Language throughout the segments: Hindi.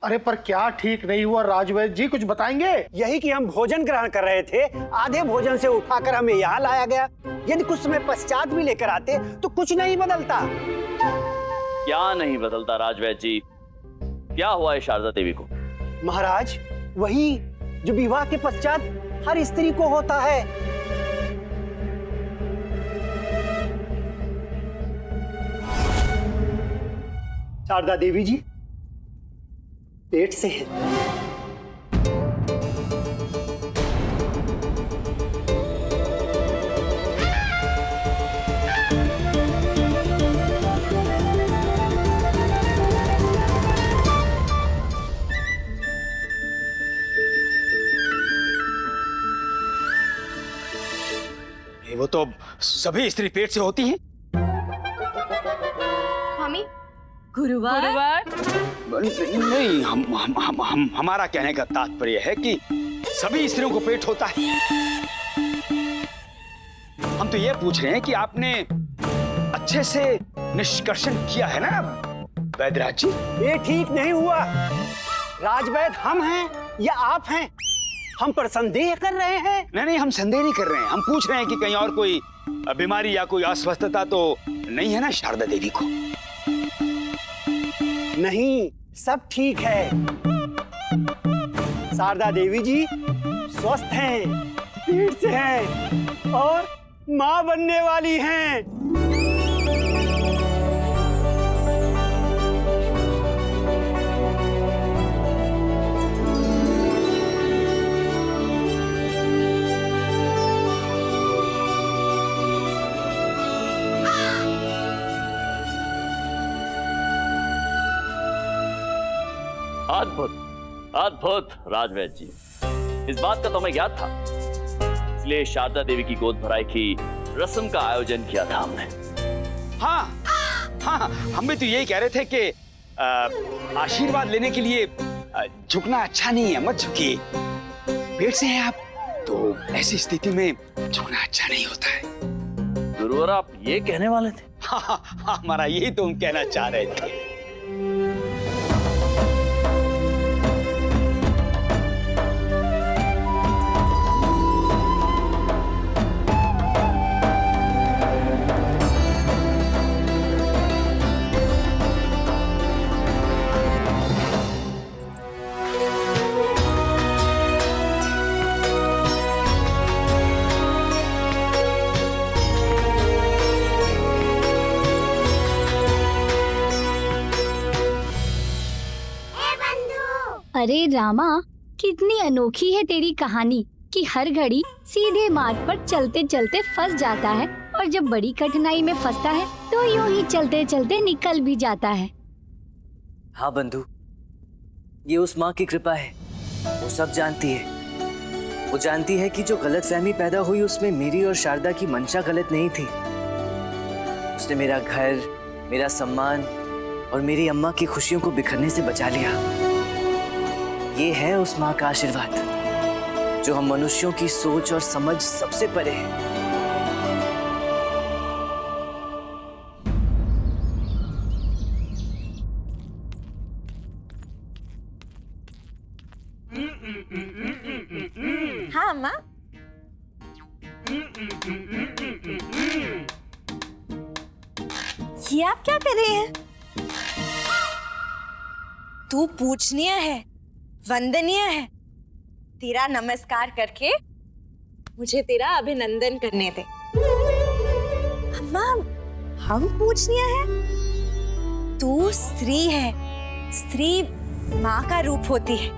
अरे पर क्या ठीक नहीं हुआ राजवैद्य जी, कुछ बताएंगे? यही कि हम भोजन ग्रहण कर रहे थे, आधे भोजन से उठाकर हमें यहाँ लाया गया। यदि कुछ समय पश्चात भी लेकर आते तो कुछ नहीं बदलता। क्या नहीं बदलता राजवैद्य जी? क्या हुआ है शारदा देवी को? महाराज, वही जो विवाह के पश्चात हर स्त्री को होता है। शारदा देवी जी पेट से है। वो तो सभी स्त्री पेट से होती हैं। मम्मी, गुरुवार? नहीं, हमारा कहने का तात्पर्य है कि सभी स्त्रियों को पेट होता है। हम तो ये पूछ रहे हैं कि आपने अच्छे से निष्कर्षण किया है ना वैद्यराज जी? ये ठीक नहीं हुआ। राजवैद्य हम हैं या आप हैं? हम पर संदेह कर रहे हैं। नहीं, हम संदेह नहीं कर रहे हैं। हम पूछ रहे हैं कि कहीं और कोई बीमारी या कोई अस्वस्थता तो नहीं है ना शारदा देवी को? नहीं, सब ठीक है। शारदा देवी जी स्वस्थ हैं, पेट से हैं और मां बनने वाली हैं। अद्भुत, अद्भुत राजवैद्य जी, इस बात का तो हमें ज्ञात था, इसलिए शारदा देवी की गोद भराई की रस्म का आयोजन किया था हमने। हाँ, हम भी तो यही कह रहे थे कि आशीर्वाद लेने के लिए झुकना अच्छा नहीं है, मत झुकिए। पेट से हैं आप, तो ऐसी स्थिति में झुकना अच्छा नहीं होता है। गुरुवर, आप ये कहने वाले थे? हाँ, हमारा यही तो हम कहना चाह रहे थे। अरे रामा, कितनी अनोखी है तेरी कहानी कि हर घड़ी सीधे मार्ग पर चलते चलते फंस जाता है और जब बड़ी कठिनाई में फंसता है तो यूं ही चलते चलते निकल भी जाता है। हाँ बंधु, ये उस माँ की कृपा है। वो सब जानती है। वो जानती है कि जो गलतफहमी पैदा हुई उसमें मेरी और शारदा की मंशा गलत नहीं थी। उसने मेरा घर, मेरा सम्मान और मेरी अम्मा की खुशियों को बिखरने से बचा लिया। ये है उस माँ का आशीर्वाद जो हम मनुष्यों की सोच और समझ सबसे परे है। हाँ अम्मा। ये आप क्या कर रहे हैं? तू पूजनीय है, वंदनीय है। तेरा नमस्कार करके मुझे तेरा अभिनंदन करने दे। अम्मा, हम पूजनीय हैं? तू स्त्री है, स्त्री माँ का रूप होती है।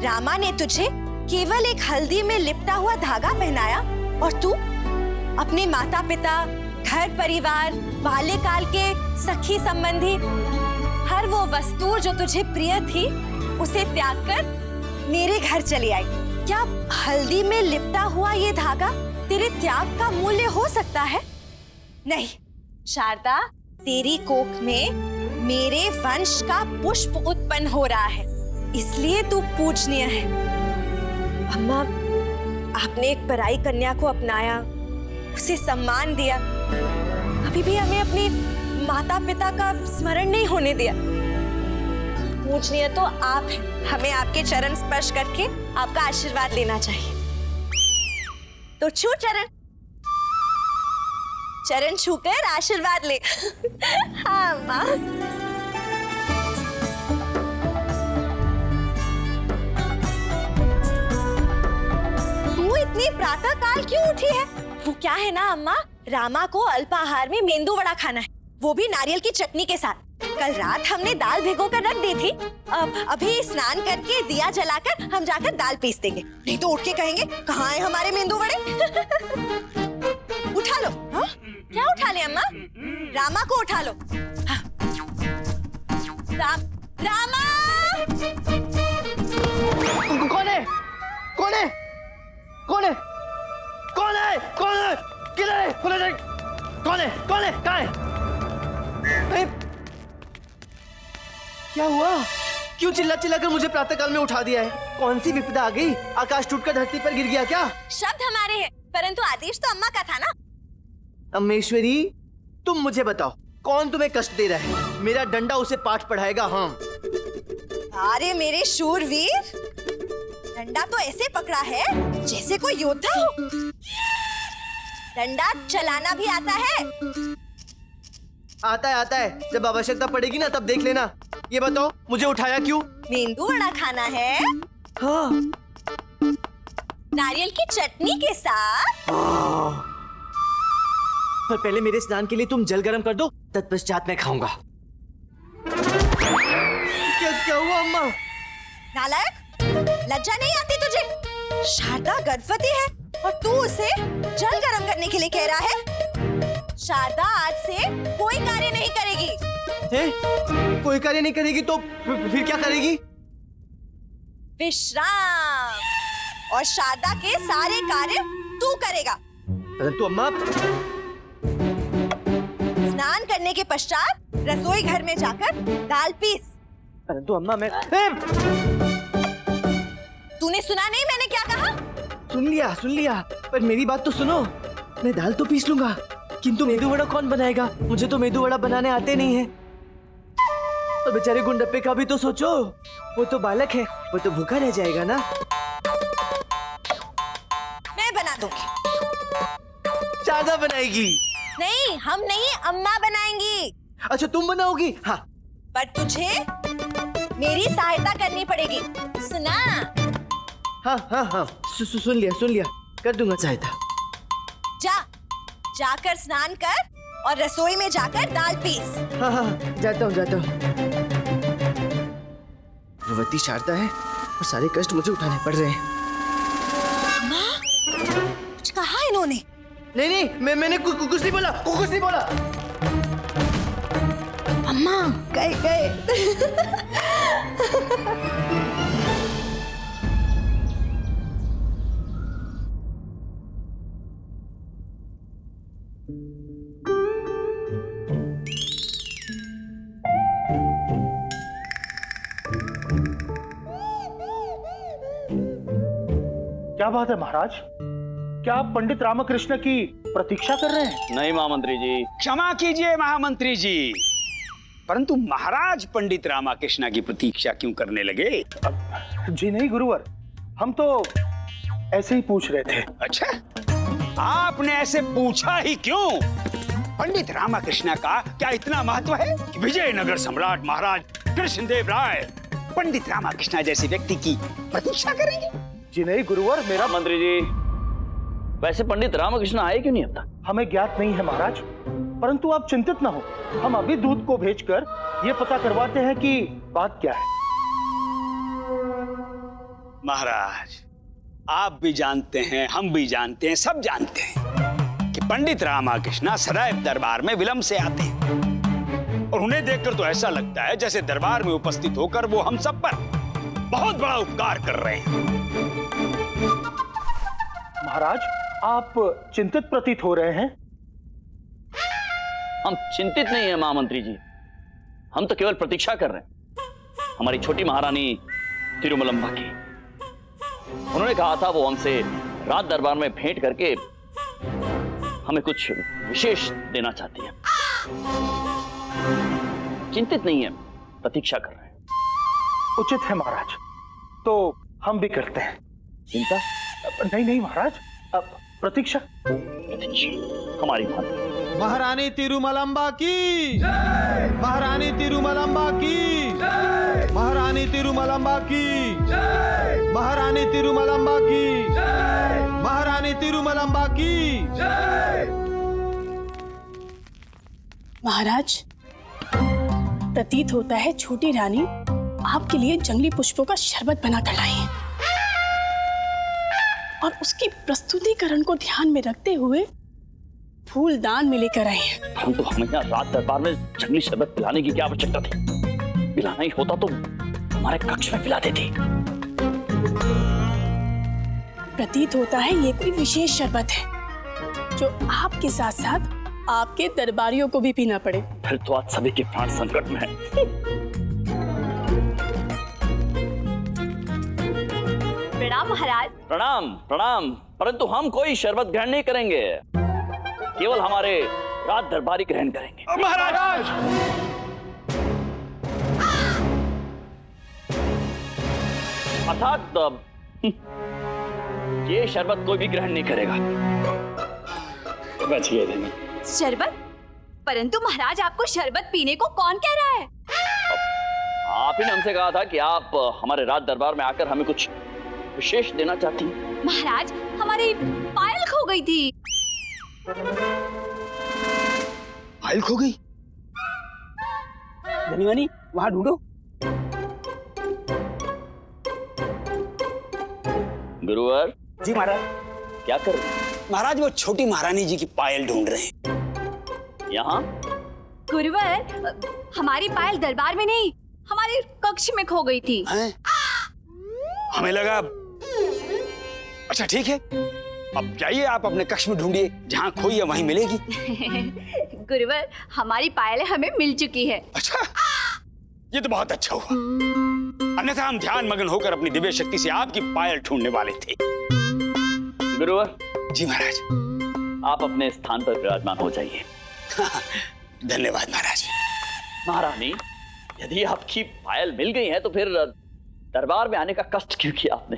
रामा ने तुझे केवल एक हल्दी में लिपटा हुआ धागा पहनाया और तू अपने माता पिता, घर परिवार, बाल्यकाल के सखी संबंधी, हर वो वस्तु जो तुझे प्रिय थी उसे त्याग कर मेरे घर चली आई। क्या हल्दी में लिपटा हुआ ये धागा तेरे त्याग का मूल्य हो सकता है? नहीं शारदा, तेरी कोख में मेरे वंश का पुष्प उत्पन्न हो रहा है, इसलिए तू पूजनीय है। अम्मा, आपने एक पराई कन्या को अपनाया, उसे सम्मान दिया, अभी भी हमें अपने माता पिता का स्मरण नहीं होने दिया। पूजनीय तो आप हैं। हमें आपके चरण स्पर्श करके आपका आशीर्वाद लेना चाहिए। तो छू चरण, चरण छूकर आशीर्वाद ले। हाँ माँ। तू इतनी प्रातः काल क्यों उठी है? वो क्या है ना अम्मा, रामा को अल्पाहार में मेंदू वड़ा खाना है, वो भी नारियल की चटनी के साथ। कल रात हमने दाल भिगो कर रख दी थी। अभी स्नान करके दिया जलाकर हम जाकर दाल पीस देंगे, नहीं तो उठ के कहेंगे कहाँ है हमारे मेंदू वड़े। उठा लो। हाँ? क्या उठा ले अम्मा? रामा को उठा लो। हाँ। रामा! कौन है? कौन है? कौन है? कौन है? कौन है? किधर है? कौन है? कौन है? कौन है? कहाँ है? क्या हुआ? क्यों चिल्ला चिल्ला कर मुझे प्रातःकाल में उठा दिया है? कौन सी विपदा आ गई? आकाश टूटकर धरती पर गिर गया क्या? शब्द हमारे हैं, परंतु आदेश तो अम्मा का था ना। अम्मेश्वरी, तुम मुझे बताओ, कौन तुम्हें कष्ट दे रहा है? मेरा डंडा उसे पाठ पढ़ाएगा। हाँ। अरे मेरे शूरवीर, डंडा तो ऐसे पकड़ा है जैसे कोई योद्धा हो। डंडा चलाना भी आता है। आता है। जब आवश्यकता पड़ेगी ना तब देख लेना। ये बताओ, मुझे उठाया क्यों? मेंदू वड़ा खाना है। हाँ। नारियल की चटनी के साथ। पर पहले मेरे स्नान के लिए तुम जल गर्म कर दो, तत्पश्चात मैं खाऊंगा। क्या हुआ अम्मा? नालायक, लज्जा नहीं आती तुझे? शारदा गर्भवती है और तू उसे जल गर्म करने के लिए कह रहा है? शारदा आज से कोई कार्य नहीं करेगी। कोई कार्य नहीं करेगी तो फिर क्या करेगी? विश्राम। और शारदा के सारे कार्य तू करेगा। परंतु अम्मा, स्नान करने के पश्चात रसोई घर में जाकर दाल पीस। परंतु अम्मा मैं तूने सुना नहीं मैंने क्या कहा? सुन लिया, पर मेरी बात तो सुनो। मैं दाल तो पीस लूंगा, किंतु मेदू वड़ा कौन बनाएगा? मुझे तो मेदू वड़ा बनाने आते नहीं है। और बेचारे गुंडप्पे का भी तो सोचो, वो तो बालक है, वो तो भूखा रह जाएगा ना। मैं बना दूंगी। शारदा बनाएगी? नहीं, हम नहीं, अम्मा बनाएंगी। अच्छा, तुम बनाओगी? हाँ। पर तुझे मेरी सहायता करनी पड़ेगी, सुना? हाँ। सुन लिया, कर दूंगा सहायता। जाकर स्नान कर और रसोई में जाकर दाल पीस। हाँ, जाता हूँ। भगवती शारदा है और सारे कष्ट मुझे उठाने पड़ रहे हैं। माँ, कुछ कहा इन्होंने? नहीं, मैंने कुछ नहीं बोला। अम्मा गए। क्या बात है महाराज? क्या आप पंडित रामकृष्ण की प्रतीक्षा कर रहे हैं? नहीं महामंत्री जी। क्षमा कीजिए महामंत्री जी, परंतु महाराज पंडित रामकृष्ण की प्रतीक्षा क्यों करने लगे? जी नहीं गुरुवर, हम तो ऐसे ही पूछ रहे थे। अच्छा, आपने ऐसे पूछा ही क्यों? पंडित रामकृष्ण का क्या इतना महत्व है कि विजयनगर सम्राट महाराज कृष्णदेव राय पंडित रामकृष्ण जैसे व्यक्ति की प्रतीक्षा करेंगे? जी नहीं गुरुवर, मेरा मंत्री जी, वैसे पंडित रामकृष्ण आए क्यों नहीं अब तक? हमें ज्ञात नहीं है महाराज, परंतु आप चिंतित न हो, हम अभी दूत को भेजकर ये पता करवाते हैं कि बात क्या है। महाराज, आप भी जानते हैं, हम भी जानते हैं, सब जानते हैं कि पंडित रामकृष्ण सदैव दरबार में विलंब से आते हैं और उन्हें देखकर तो ऐसा लगता है जैसे दरबार में उपस्थित होकर वो हम सब पर बहुत बड़ा उपकार कर रहे हैं। महाराज, आप चिंतित प्रतीत हो रहे हैं। हम चिंतित नहीं है महामंत्री जी, हम तो केवल प्रतीक्षा कर रहे हैं हमारी छोटी महारानी तिरुमलम्बा की। उन्होंने कहा था वो हमसे रात दरबार में भेंट करके हमें कुछ विशेष देना चाहती है। चिंतित नहीं है, प्रतीक्षा कर रहे हैं। उचित है महाराज, तो हम भी करते हैं। चिंता? नहीं नहीं महाराज, अब प्रतीक्षा। हमारी बात। महारानी तिरुमलम्बा की, महारानी तिरुमलम्बा की, महारानी तिरुमलम्बा की, महारानी तिरुमलम्बा की, महारानी तिरुमलम्बा की। महाराज, प्रतीत होता है छोटी रानी आपके लिए जंगली पुष्पों का शरबत बनाकर लाई है और उसकी प्रस्तुतिकरण को ध्यान में रखते हुए फूलदान में लेकर आए हैं। हम तो हमें यहाँ रात दरबार में जंगली शरबत पिलाने की क्या आवश्यकता थी? पिलाना ही होता तो हमारे कक्ष में पिला देती। प्रतीत होता है ये कोई विशेष शरबत है जो आपके साथ साथ आपके दरबारियों को भी पीना पड़े। फिर तो आज सभी के प्राण संकट में है। प्रणाम महाराज। प्रणाम प्रणाम, परंतु हम कोई शरबत ग्रहण नहीं करेंगे, केवल हमारे रात दरबारी ग्रहण करेंगे। महाराज, अर्थात ये शरबत कोई भी ग्रहण नहीं करेगा। बच गए थे। शरबत? परंतु महाराज, आपको शरबत पीने को कौन कह रहा है? आप ही ने हमसे कहा था कि आप हमारे रात दरबार में आकर हमें कुछ विशेष देना चाहती हैं। महाराज, हमारी पायल खो गई थी। पायल खो गई? धनीवानी, वहां ढूंढो। गुरुवर जी महाराज। क्या कर रहे हैं? महाराज, वो छोटी महारानी जी की पायल ढूंढ रहे हैं। यहाँ? गुरुवर, हमारी पायल दरबार में नहीं, हमारे कक्ष में खो गई थी। हैं? हमें लगा। अच्छा ठीक है, अब जाइए आप अपने कक्ष में ढूंढिए, जहाँ खोई है वहीं मिलेगी। गुरुवर, हमारी पायल हमें मिल चुकी है। अच्छा, ये तो बहुत अच्छा हुआ, अन्यथा हम ध्यान मग्न होकर अपनी दिव्य शक्ति से आपकी पायल ढूंढने वाले थे। गुरुवर जी महाराज। आप अपने स्थान पर विराजमान हो जाइए। धन्यवाद महाराज। महारानी, यदि आपकी पायल मिल गई है तो फिर दरबार में आने का कष्ट क्यों किया आपने?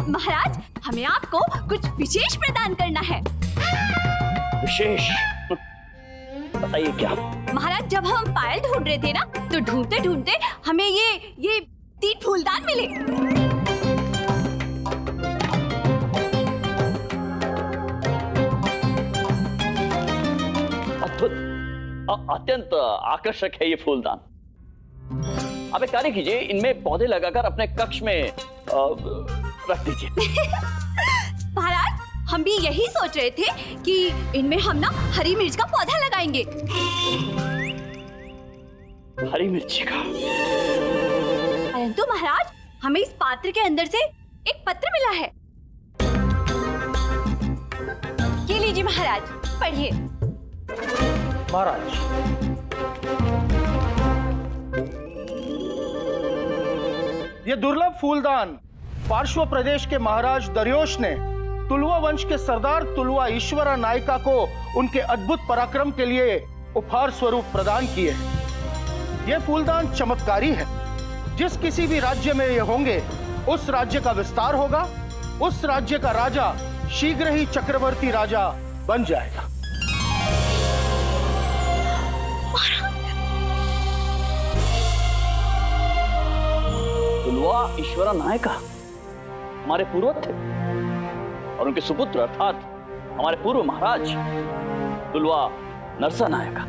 महाराज, हमें आपको कुछ विशेष प्रदान करना है। विशेष? बताइए क्या? महाराज, जब हम पायल ढूंढ रहे थे ना, तो ढूंढते ढूंढते हमें ये 3 फूलदान मिले। अद्भुत, अत्यंत आकर्षक है ये फूलदान। आप एक कार्य कीजिए, इनमें पौधे लगाकर अपने कक्ष में रख दीजिए। महाराज, हम भी यही सोच रहे थे कि इनमें हम ना हरी मिर्च का पौधा लगाएंगे। हरी मिर्ची का? परंतु महाराज, हमें इस पात्र के अंदर से एक पत्र मिला है। ये लीजिए महाराज, पढ़िए। महाराज, ये दुर्लभ फूलदान पार्श्व प्रदेश के महाराज दरियोश ने तुलुवा वंश के सरदार तुलुवा ईश्वरा नायका को उनके अद्भुत पराक्रम के लिए उपहार स्वरूप प्रदान किए हैं। ये फूलदान चमत्कारी है। जिस किसी भी राज्य में ये होंगे, उस राज्य का विस्तार होगा, उस राज्य का राजा शीघ्र ही चक्रवर्ती राजा बन जाएगा। तुलुवा ईश्वरा नायका हमारे पूर्वज थे और उनके सुपुत्र अर्थात हमारे पूर्व महाराज तुलुवा नरसा नायका,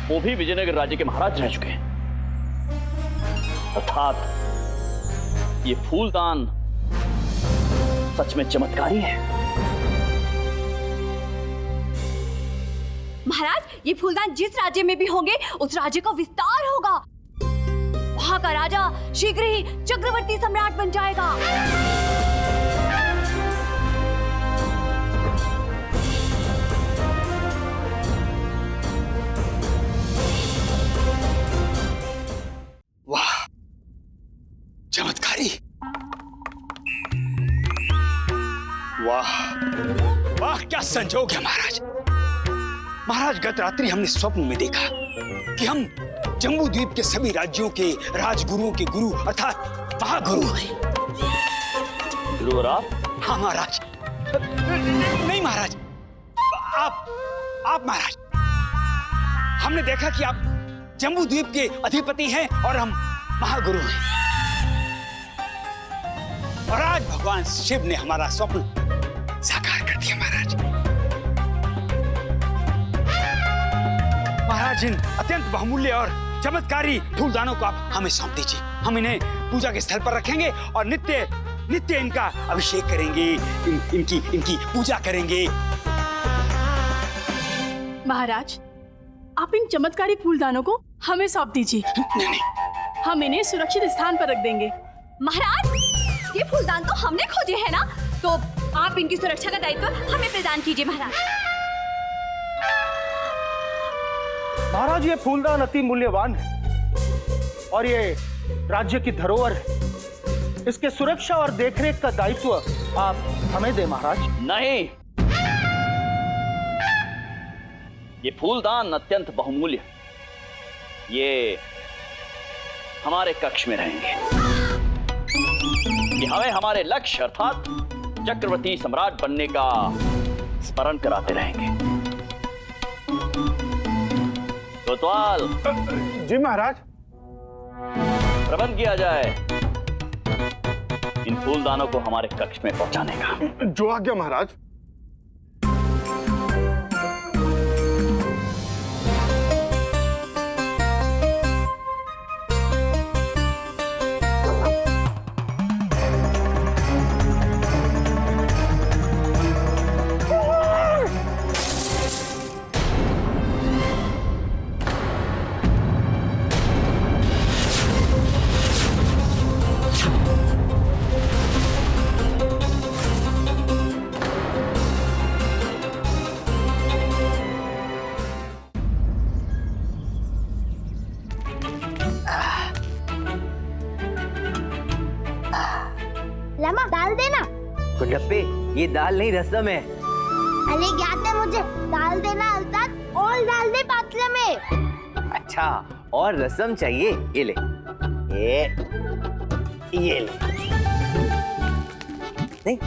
वो भी विजयनगर राज्य के महाराज रह चुके हैं। अर्थात ये फूलदान सच में चमत्कारी है। महाराज, ये फूलदान जिस राज्य में भी होंगे, उस राज्य का विस्तार होगा। वहां का राजा शीघ्र ही चक्रवर्ती सम्राट बन जाएगा। वाह, चमत्कारी। वाह वाह, क्या संजोग है महाराज। महाराज, गत रात्रि हमने स्वप्न में देखा कि हम जम्बू द्वीप के सभी राज्यों के राजगुरुओं के गुरु अर्थात महागुरु हैं। गुरु और आप? हाँ महाराज। नहीं महाराज, आप महाराज। हमने देखा कि आप जम्बू द्वीप के अधिपति हैं और हम महागुरु हैं। और आज भगवान शिव ने हमारा स्वप्न साकार कर दिया महाराज। महाराज, इन अत्यंत बहुमूल्य और चमत्कारी फूलदानों को आप हमें सौंप दीजिए। हम इन्हें पूजा के स्थल पर रखेंगे और नित्य नित्य इनका अभिषेक करेंगे, इनकी पूजा करेंगे। महाराज, आप इन चमत्कारी फूलदानों को हमें सौंप दीजिए। नहीं, हम इन्हें सुरक्षित स्थान पर रख देंगे। महाराज, ये फूलदान तो हमने खोजे हैं ना, तो आप इनकी सुरक्षा का दायित्व हमें प्रदान कीजिए महाराज। महाराज, ये फूलदान अति मूल्यवान है और ये राज्य की धरोहर है। इसके सुरक्षा और देखरेख का दायित्व आप हमें दे महाराज। नहीं, ये फूलदान अत्यंत बहुमूल्य, ये हमारे कक्ष में रहेंगे। ये हमें हमारे लक्ष्य अर्थात चक्रवर्ती सम्राट बनने का स्मरण कराते रहेंगे। कोतवाल, जी महाराज। प्रबंध किया जाए इन फूलदानों को हमारे कक्ष में पहुंचाने का। जो आज्ञा महाराज। लामा, डाल देना। गुंडप्पे, ये दाल नहीं रसम है। अरे ज्ञात है मुझे, डाल देना अर्थात और डाल दे पातले में। अच्छा, और रसम चाहिए? ये ले, ये ले। नहीं,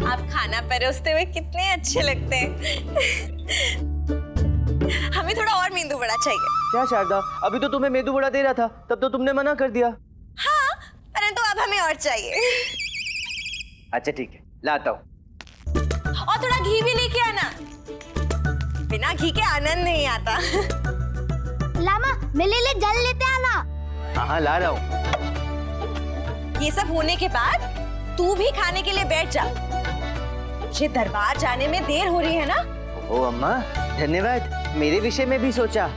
आप खाना परोसते हुए कितने अच्छे लगते हैं। हमें थोड़ा और मेंदू वड़ा चाहिए। क्या शारदा, अभी तो तुम्हें मेदू वड़ा दे रहा था, तब तो तुमने मना कर दिया। हाँ, परंतु अब हमें और चाहिए। अच्छा ठीक है, लाता हूँ। और थोड़ा घी भी लेके आना, बिना घी के आनंद नहीं आता। लामा, मेरे लिए जल लेते आना। हाँ, ला रहा हूँ। ये सब होने के बाद तू भी खाने के लिए बैठ जा। मुझे दरबार जाने में देर हो रही है ना। ओ अम्मा, धन्यवाद, मेरे विषय में भी सोचा।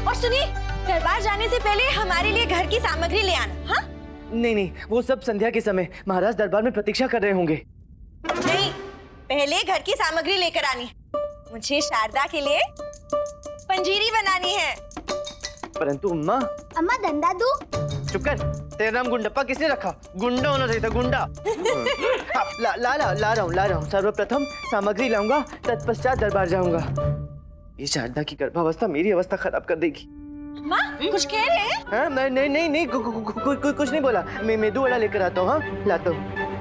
और सुनिए, दरबार जाने से पहले हमारे लिए घर की सामग्री ले आना। हाँ? नहीं, वो सब संध्या के समय महाराज दरबार में प्रतीक्षा कर रहे होंगे। नहीं, पहले घर की सामग्री लेकर आनी है। मुझे शारदा के लिए पंजीरी बनानी है। परंतु अम्मा धंधा दू। चुप कर, तेरा नाम गुंडप्पा किसने रखा? गुंडा होना चाहिए था, गुंडा। ला रहा हूँ। सर्वप्रथम सामग्री लाऊंगा, तत्पश्चात दरबार जाऊंगा। ये शारदा की गर्भावस्था मेरी अवस्था खराब कर देगी। माँ, कुछ कह रहे हैं? हाँ, नहीं, कुछ नहीं बोला। मैं मेदू वड़ा लेकर आता हूँ। हाँ, लाता हूँ।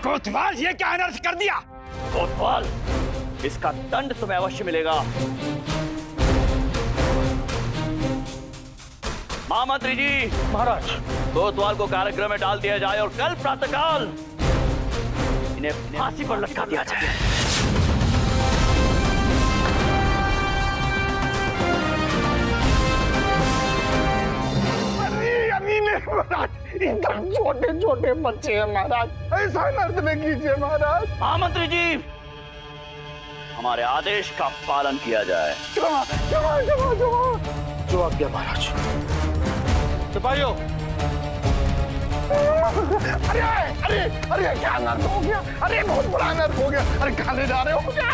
कोतवाल, ये क्या अनर्थ कर दिया? कोतवाल, इसका दंड तुम्हें अवश्य मिलेगा। महामंत्री जी। महाराज। कोतवाल को कारागृह में डाल दिया जाए और कल प्रातःकाल इन्हें फांसी पर लटका दिया जाए। अभी महाराज, एकदम छोटे छोटे बच्चे हैं महाराज, ऐसा नर्त में कीजिए महाराज। महामंत्री जी, हमारे आदेश का पालन किया जाए। जो आज्ञा महाराज। सिपाहियों, अरे क्या अनर्थ हो गया? अरे बहुत बड़ा अनर्थ हो गया। अरे खाने जा रहे हो क्या?